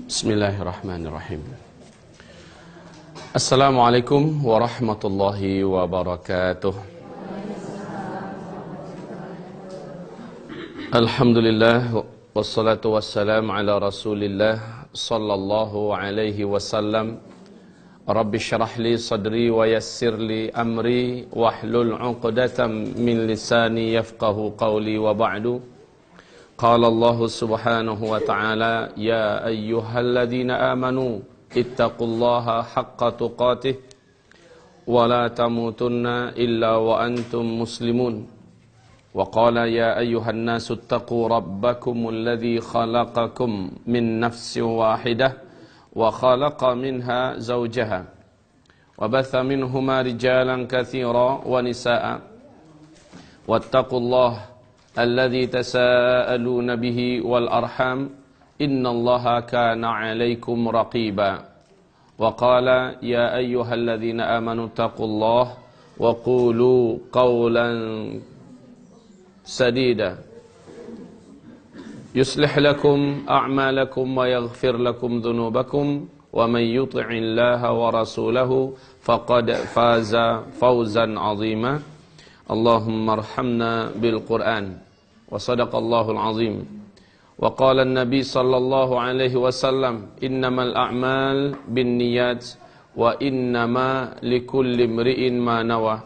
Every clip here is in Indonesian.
Bismillahirrahmanirrahim. Assalamualaikum warahmatullahi wabarakatuh. Alhamdulillah wassalatu wassalamu ala Rasulillah sallallahu alaihi wasallam. Rabbi syrah li sadri wa yassir li amri wahlul 'uqdatam min lisani yafqahu qawli wa ba'du. Qala Allah subhanahu wa ta'ala, ya ayyuhalladzina amanu ittaqullaha haqqa tuqatih wa la tamutunna illa wa antum muslimun. Wa qala ya ayyuhan nasu ittaqu rabbakumul ladzi khalaqakum min nafsin wahidah wa khalaqa minha zawjaha wa batha minhuma rijalan katsira wa nisaa. Wattaqullaha الذي تساءلون به والأرحام إن الله كان عليكم رقيبا وقال يا أيها الذين آمنوا اتقوا الله وقولوا قولا سديدا يصلح لكم أعمالكم ويغفر لكم ذنوبكم ومن يطع الله ورسوله فقد فاز فوزا عظيما اللهم ارحمنا بالقرآن وصدق الله العظيم وقال النبي صلى الله عليه وسلم إنما الأعمال بالنيات وإنما لكل امرئ ما نوى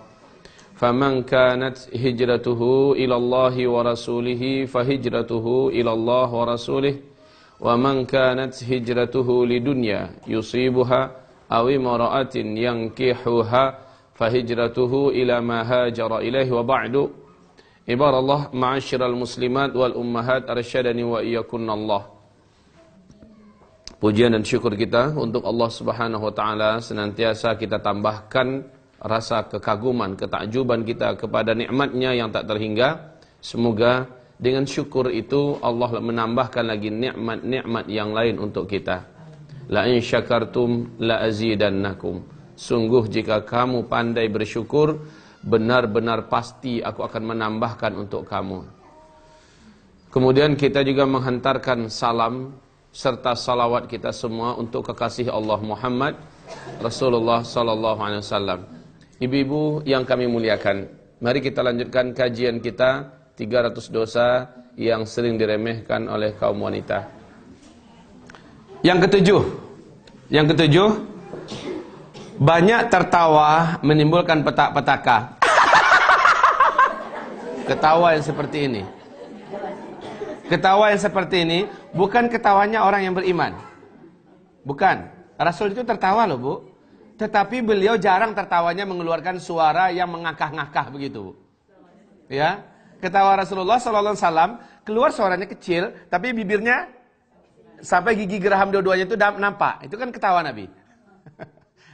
فمن كانت هجرته إلى الله ورسوله فهجرته إلى الله ورسوله ومن كانت هجرته لدنيا يصيبها أو امرأة ينكحها fahijratuhu ila ma hajara ilaihi wa ba'du. Ibarallah ma'asyiral muslimat wal ummahat arsyadani wa iyyakunallah. Pujian dan syukur kita untuk Allah Subhanahu wa taala senantiasa kita tambahkan rasa kekaguman, ketakjuban kita kepada nikmatnya yang tak terhingga. Semoga dengan syukur itu Allah menambahkan lagi nikmat-nikmat yang lain untuk kita. La in syakartum la azidannakum. Sungguh jika kamu pandai bersyukur, benar-benar pasti aku akan menambahkan untuk kamu. Kemudian kita juga menghantarkan salam serta salawat kita semua untuk kekasih Allah Muhammad Rasulullah sallallahu alaihi wasallam. Ibu-ibu yang kami muliakan, mari kita lanjutkan kajian kita 300 dosa yang sering diremehkan oleh kaum wanita. Yang ketujuh, banyak tertawa menimbulkan petak-petaka. Ketawa yang seperti ini bukan ketawanya orang yang beriman. Bukan. Rasul itu tertawa loh, Bu. Tetapi beliau jarang tertawanya mengeluarkan suara yang mengakah-ngakah begitu, Bu. Ya. Ketawa Rasulullah sallallahu alaihi wasallam keluar suaranya kecil, tapi bibirnya sampai gigi geraham dua-duanya itu nampak. Itu kan ketawa Nabi.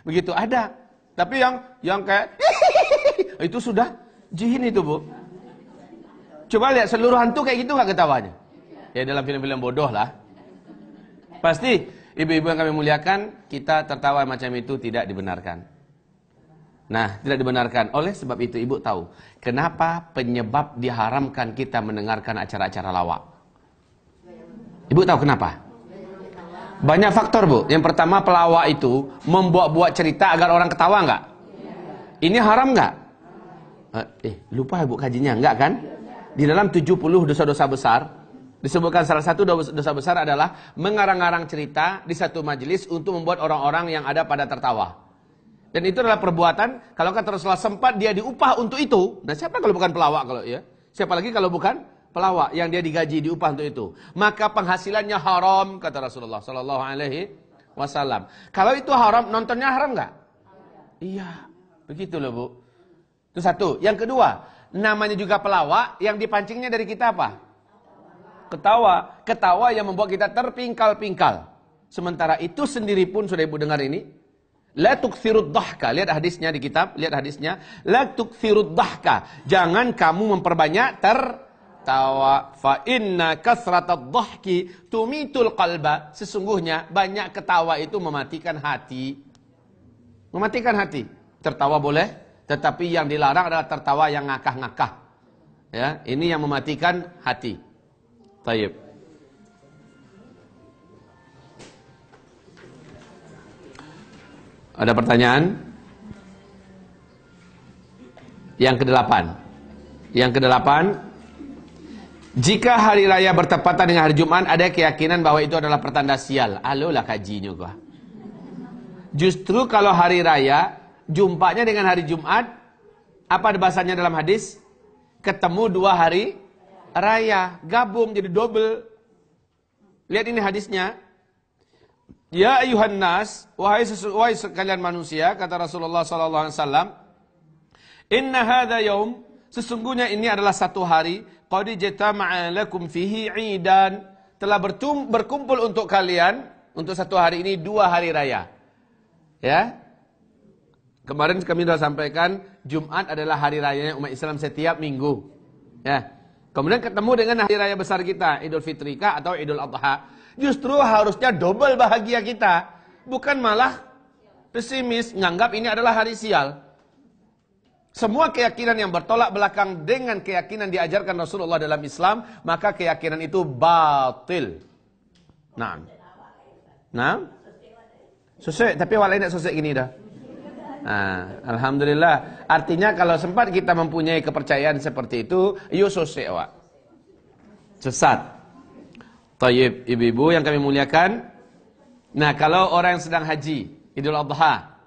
Begitu ada. Tapi yang kayak itu sudah jin itu, Bu. Coba lihat seluruh hantu kayak gitu enggak ketawanya? Ya dalam film-film bodoh lah. Pasti ibu-ibu yang kami muliakan, kita tertawa macam itu tidak dibenarkan. Nah, tidak dibenarkan. Oleh sebab itu ibu tahu kenapa penyebab diharamkan kita mendengarkan acara-acara lawak. Ibu tahu kenapa? Banyak faktor, Bu. Yang pertama, pelawak itu membuat-buat cerita agar orang ketawa enggak? Ini haram enggak? Lupa Bu kajinya, enggak kan? Di dalam 70 dosa-dosa besar disebutkan salah satu dosa besar adalah mengarang-arang cerita di satu majelis untuk membuat orang-orang yang ada pada tertawa. Dan itu adalah perbuatan, kalau kata Rasulullah sempat dia diupah untuk itu. Nah, siapa kalau bukan pelawak kalau ya? Siapa lagi kalau bukan pelawak yang dia digaji diupah untuk itu, maka penghasilannya haram kata Rasulullah sallallahu alaihi wasallam. Kalau itu haram, nontonnya haram enggak? Iya, begitu loh, Bu. Itu satu. Yang kedua, namanya juga pelawak, yang dipancingnya dari kita apa? Ketawa. Ketawa yang membuat kita terpingkal-pingkal. Sementara itu sendiri pun sudah Ibu dengar ini, la tukthirud dhahka. Lihat hadisnya di kitab, lihat hadisnya. La tukthirud dhahka. Jangan kamu memperbanyak tawa. Fa inna kasratad dhahki tumitul qalba. Sesungguhnya banyak ketawa itu mematikan hati. Mematikan hati. Tertawa boleh, tetapi yang dilarang adalah tertawa yang ngakah-ngakah. Ya, ini yang mematikan hati. Tayyib. Ada pertanyaan? Yang kedelapan. Yang kedelapan, jika hari raya bertepatan dengan hari Jumat, ada keyakinan bahwa itu adalah pertanda sial. Alolah kajinya gua. Justru kalau hari raya, jumpanya dengan hari Jumat, apa bahasanya dalam hadis? Ketemu dua hari raya, gabung jadi double. Lihat ini hadisnya. Ya ayuhan nas, wahai sekalian manusia, kata Rasulullah sallallahu alaihi wasallam, inna hadza yaum, sesungguhnya ini adalah satu hari, qad jatama'a lakum fihi 'idan, telah berkumpul untuk kalian untuk satu hari ini dua hari raya. Ya. Kemarin kami sudah sampaikan Jumat adalah hari rayanya umat Islam setiap minggu. Ya. Kemudian ketemu dengan hari raya besar kita, Idul Fitri kah atau Idul Adha. Justru harusnya double bahagia kita, bukan malah pesimis, nganggap ini adalah hari sial. Semua keyakinan yang bertolak belakang dengan keyakinan diajarkan Rasulullah dalam Islam, maka keyakinan itu batil. Nah. Susuk, tapi walai tidak susuk gini dah. Nah, alhamdulillah. Artinya kalau sempat kita mempunyai kepercayaan seperti itu, yo susuk wak. Sesat. Tayyib, ibu-ibu yang kami muliakan. Nah, kalau orang yang sedang haji, Idul Adha,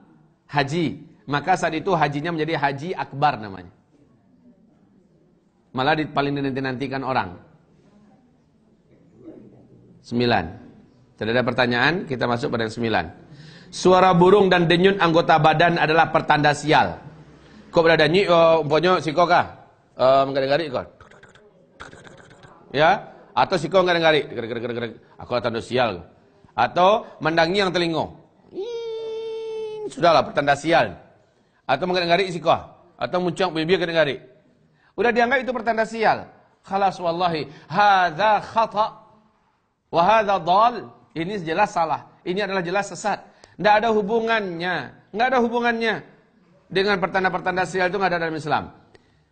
haji, maka saat itu hajinya menjadi haji akbar namanya. Malah paling dinanti-nantikan orang. 9. Tidak ada pertanyaan, kita masuk pada yang 9. Suara burung dan denyut anggota badan adalah pertanda sial. Kok berada nyi, umpamanya siko kah? Menggarik-garik kok. Ya? Atau siko ngadeng-garik, aku tanda sial. Atau mendangi yang telingo. Sudahlah pertanda sial. Atau ngadeng-garik siko. Atau muncang bibir ngadeng-garik. Udah dianggap itu pertanda sial. Khalas wallahi, hadza khata wa hadza dhal. Ini jelas salah. Ini adalah jelas sesat. Tidak ada hubungannya. Nggak ada hubungannya dengan pertanda-pertanda sial, itu nggak ada dalam Islam.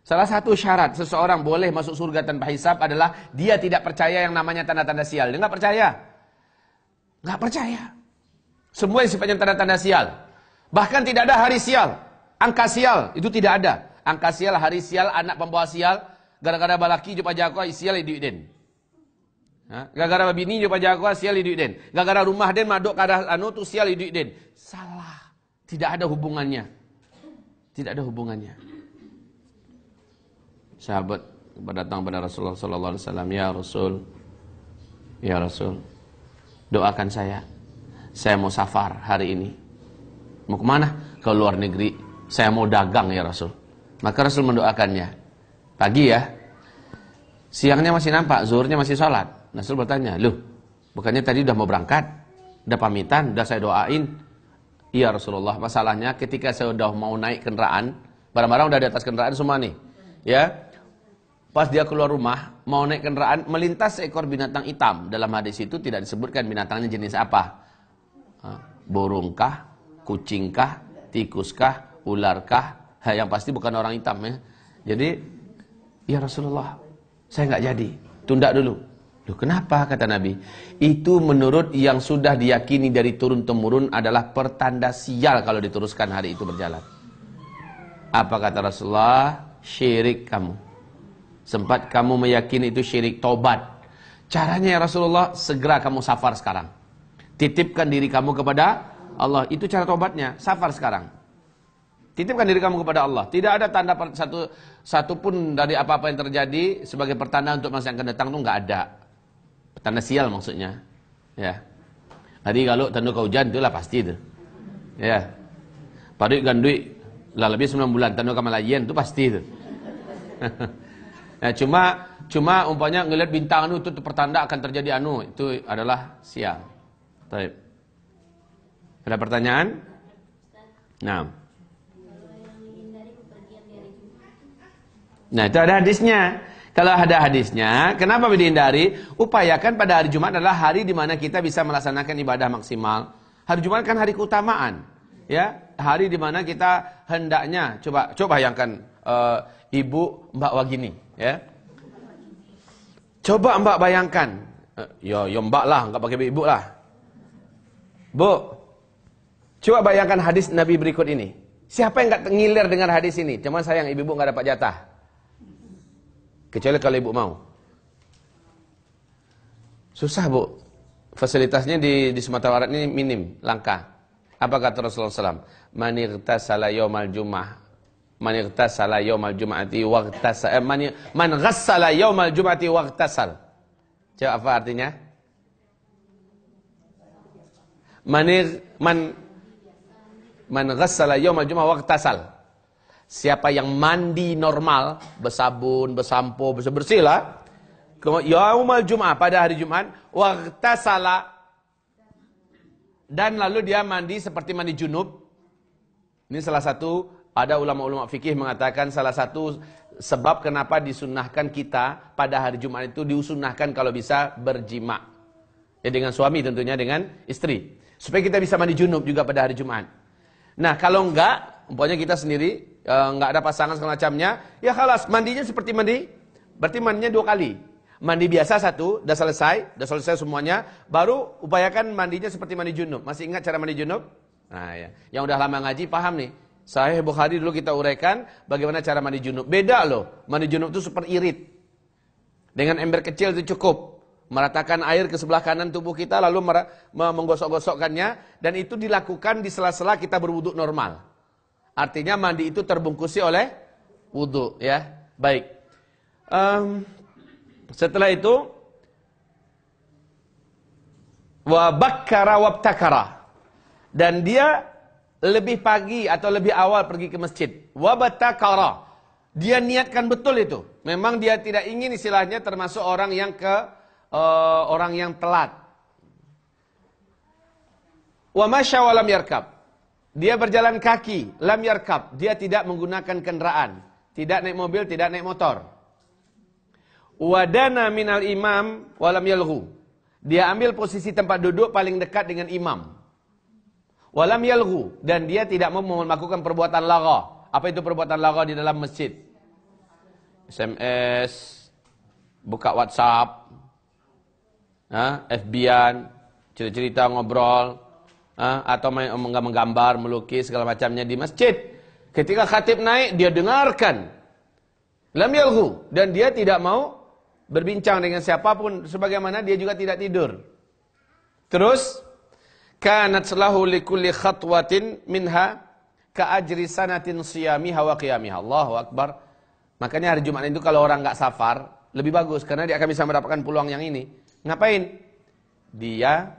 Salah satu syarat seseorang boleh masuk surga tanpa hisab adalah dia tidak percaya yang namanya tanda-tanda sial. Dia nggak percaya. Nggak percaya. Semua yang sifatnya tanda-tanda sial. Bahkan tidak ada hari sial. Angka sial, itu tidak ada. Angka sial, hari sial, anak pembawa sial. Gara-gara balaki jumpa jakwa, sial iduiden. Gara-gara bini jumpa jakwa, sial iduiden. Gara-gara rumah den maduk kada anu tu sial iduiden. Salah. Tidak ada hubungannya. Tidak ada hubungannya. Sahabat datang pada Rasulullah sallallahu alaihi wasallam, ya Rasul, doakan saya. Saya mau safar hari ini. Mau kemana? Ke luar negeri. Saya mau dagang ya Rasul. Maka Rasul mendoakannya. Pagi ya. Siangnya masih nampak, zuhurnya masih sholat. Rasul bertanya, loh, bukannya tadi udah mau berangkat? Udah pamitan, udah saya doain. Iya Rasulullah, masalahnya ketika saya udah mau naik kendaraan, barang-barang udah di atas kendaraan semua nih. Ya. Pas dia keluar rumah, mau naik kendaraan, melintas seekor binatang hitam. Dalam hadis itu tidak disebutkan binatangnya jenis apa. Burungkah, kucingkah, tikuskah, ularkah. Yang pasti bukan orang hitam ya. Jadi, ya Rasulullah, saya nggak jadi. Tunda dulu. Loh, kenapa kata Nabi? Itu menurut yang sudah diyakini dari turun-temurun adalah pertanda sial kalau diteruskan hari itu berjalan. Apa kata Rasulullah? Syirik kamu. Sempat kamu meyakini itu syirik, tobat. Caranya ya Rasulullah, segera kamu safar sekarang. Titipkan diri kamu kepada Allah. Itu cara tobatnya, safar sekarang. Titipkan diri kamu kepada Allah. Tidak ada tanda satu pun dari apa-apa yang terjadi sebagai pertanda untuk masa yang akan datang itu nggak ada. Pertanda sial maksudnya. Ya. Hari kalau tanda hujan itulah pasti itu. Ya. Padahal gandui lah lebih 9 bulan tanda kamalayan itu pasti itu. Nah, cuma umpamanya ngelihat bintang itu pertanda akan terjadi itu adalah sial. Baik. Ada pertanyaan? Nah, itu ada hadisnya. Kalau ada hadisnya, kenapa dihindari? Upayakan pada hari Jumat adalah hari di mana kita bisa melaksanakan ibadah maksimal. Hari Jumat kan hari keutamaan, ya. Hari di mana kita hendaknya coba bayangkan ibu Mbak Wagini, ya. Coba Mbak bayangkan, ya Mbak lah, enggak pakai ibu lah. Bu, Coba bayangkan hadis Nabi berikut ini. Siapa yang nggak ngiler dengan hadis ini? Cuman sayang ibu-ibu nggak dapat jatah. Kecuali kalau ibu mau. Susah bu. Fasilitasnya di Sumatera Barat ini minim, langka. Apa kata Rasulullah SAW? Man ightasala yaumal jum'ah. Man ightasala yaumal jum'ati waghtasal. Man ghassala yaumal jum'ati waghtasal. Coba apa artinya? Man ghassala yaumal jum'ah waghtasal. Siapa yang mandi normal, bersabun, bersampo, bersih-bersih lah. Yaumal jum'ah, pada hari Jumat, waghtasala, dan lalu dia mandi seperti mandi junub. Ini salah satu, ada ulama-ulama fikih mengatakan salah satu sebab kenapa disunnahkan kita pada hari Jumat itu disunnahkan kalau bisa berjima. Ya dengan suami tentunya, dengan istri. Supaya kita bisa mandi junub juga pada hari Jumat. Nah kalau enggak, umpamanya kita sendiri, enggak ada pasangan segala macamnya, ya khalas, mandinya seperti mandi, berarti mandinya 2 kali. Mandi biasa 1, udah selesai semuanya, baru upayakan mandinya seperti mandi junub. Masih ingat cara mandi junub? Nah ya, yang udah lama ngaji paham nih. Sahih Bukhari dulu kita uraikan bagaimana cara mandi junub. Beda loh, mandi junub itu super irit. Dengan ember kecil itu cukup. Meratakan air ke sebelah kanan tubuh kita, lalu menggosok-gosokkannya, dan itu dilakukan di sela-sela kita berwuduk normal. Artinya mandi itu terbungkusi oleh wuduk, ya. Baik. Setelah itu, wa bakkara wabtakara, dan dia lebih pagi atau lebih awal pergi ke masjid. Wa batakara, dia niatkan betul itu. Memang dia tidak ingin istilahnya termasuk orang yang orang yang telat. Wa masya wa lam yarkab, dia berjalan kaki, lam yarkab, dia tidak menggunakan kendaraan, tidak naik mobil, tidak naik motor. Wadana minal imam walam yalghu, dia ambil posisi tempat duduk paling dekat dengan imam. Walam yalghu, dan dia tidak mau melakukan perbuatan lagha. Apa itu perbuatan lagha di dalam masjid? SMS, buka WhatsApp, FB-an, cerita-cerita, ngobrol, atau menggambar, melukis, segala macamnya di masjid. Ketika khatib naik, dia dengarkan. Lam yalghu, dan dia tidak mau berbincang dengan siapapun, sebagaimana dia juga tidak tidur. Terus, kanat lahu likulli khatwatin minha ka ajri sanatin siyamiha wa qiyamiha. Allahu akbar. Makanya hari Jumat itu kalau orang enggak safar, lebih bagus karena dia akan bisa mendapatkan peluang yang ini. Ngapain? Dia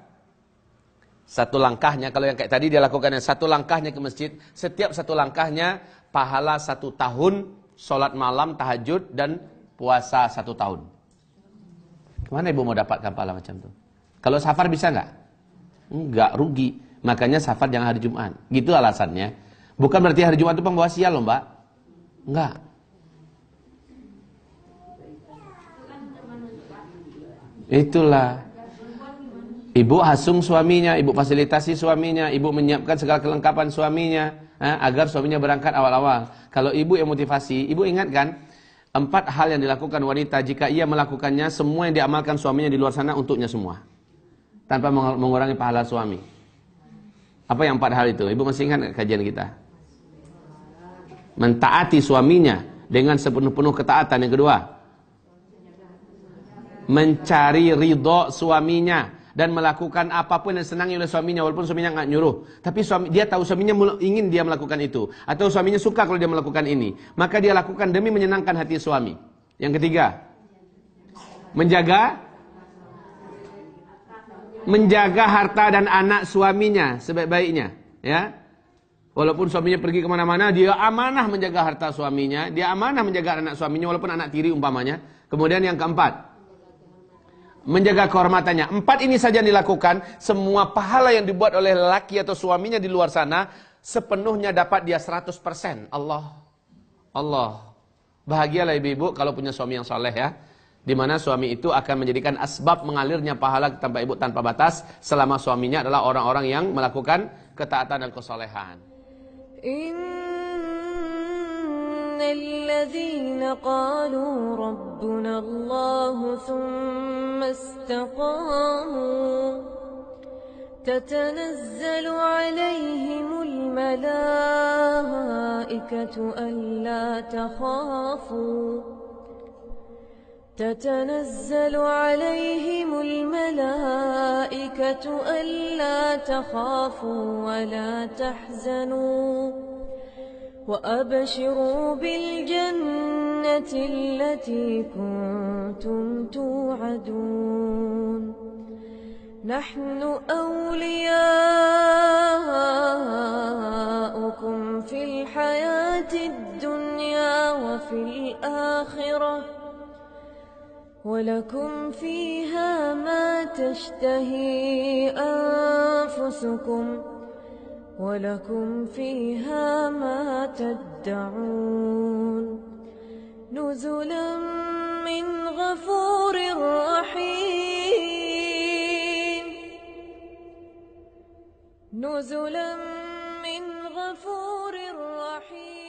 satu langkahnya, kalau yang kayak tadi dia lakukan yang satu langkahnya ke masjid, setiap satu langkahnya pahala 1 tahun sholat malam, tahajud, dan puasa 1 tahun. Kemana ibu mau dapatkan pahala macam itu? Kalau safar bisa nggak? Enggak, rugi. Makanya safar jangan hari Jumat. Gitu alasannya. Bukan berarti hari Jumat itu pembawa sial loh mbak. Enggak. Itulah. Ibu hasung suaminya, ibu fasilitasi suaminya, ibu menyiapkan segala kelengkapan suaminya, agar suaminya berangkat awal-awal. Kalau ibu yang motivasi, ibu ingatkan 4 hal yang dilakukan wanita jika ia melakukannya, semua yang diamalkan suaminya di luar sana untuknya semua, tanpa mengurangi pahala suami. Apa yang 4 hal itu? Ibu masih ingat kajian kita? Mentaati suaminya dengan sepenuh-penuh ketaatan. Yang kedua, mencari ridho suaminya dan melakukan apapun yang senangi oleh suaminya walaupun suaminya nggak nyuruh, tapi dia tahu suaminya ingin dia melakukan itu, atau suaminya suka kalau dia melakukan ini, maka dia lakukan demi menyenangkan hati suami. Yang ketiga, menjaga harta dan anak suaminya sebaik-baiknya, ya. Walaupun suaminya pergi kemana-mana, dia amanah menjaga harta suaminya, dia amanah menjaga anak suaminya walaupun anak tiri umpamanya. Kemudian yang keempat, menjaga kehormatannya. 4 ini saja yang dilakukan, semua pahala yang dibuat oleh lelaki atau suaminya di luar sana sepenuhnya dapat dia 100%. Allah. Bahagialah ibu-ibu kalau punya suami yang soleh, ya. Di mana suami itu akan menjadikan asbab mengalirnya pahala tanpa ibu tanpa batas selama suaminya adalah orang-orang yang melakukan ketaatan dan kesolehan. الذين قالوا ربنا الله ثم استقاموا تتنزل عليهم الملائكة ألا تخافوا تتنزل عليهم الملائكة ألا تخافوا ولا تحزنوا وأبشروا بالجنة التي كنتم توعدون نحن أولياؤكم في الحياة الدنيا وفي الآخرة ولكم فيها ما تشتهي أنفسكم ولكم فيها ما تدعون نزلا من غفور رحيم نزلا من غفور رحيم